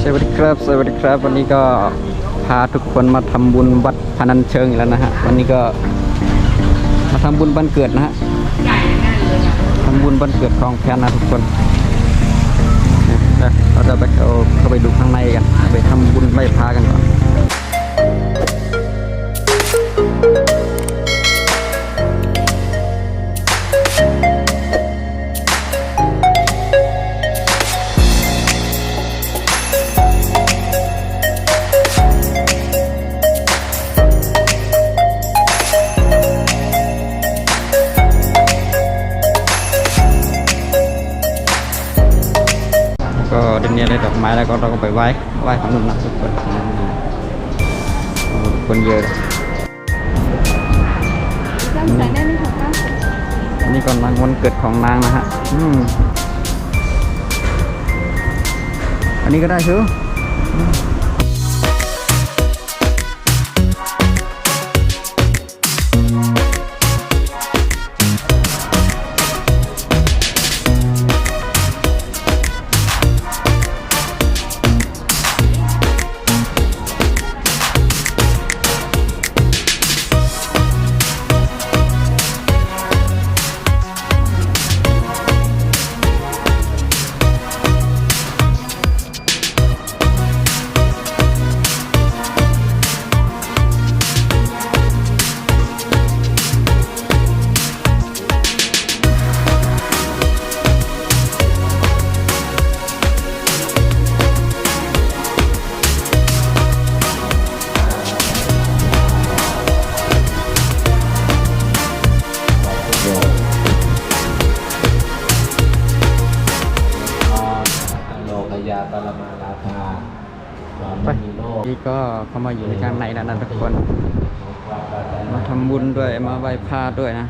สวัสดีครับสวัสดีครับวันนี้ก็พาทุกคนมาทำบุญวัดพนัญเชิงอีกแล้วนะฮะวันนี้ก็มาทำบุญวันเกิดนะฮะทำบุญวันเกิดของแพนนะทุกคนเราจะไปเข้าไปดูข้างในกันไปทำบุญไหว้พระกันก่อนก็เดี๋ยวนี้ได้ดอกไม้แล้วก็เราก็ไปไหว้ของนุ่นนะทุกคนคนเยอะอันนี้ก่อนวันเกิดของนางนะฮะอันนี้ก็ได้ชิวปรมาราภาไปนี่ก็เข้ามาอยู่ในข้างในแล้วนะทุกคนมาทำบุญด้วยมาไหว้พระด้วยนะ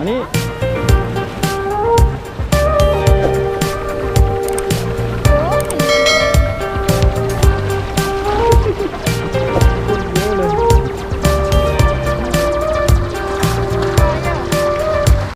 มานี่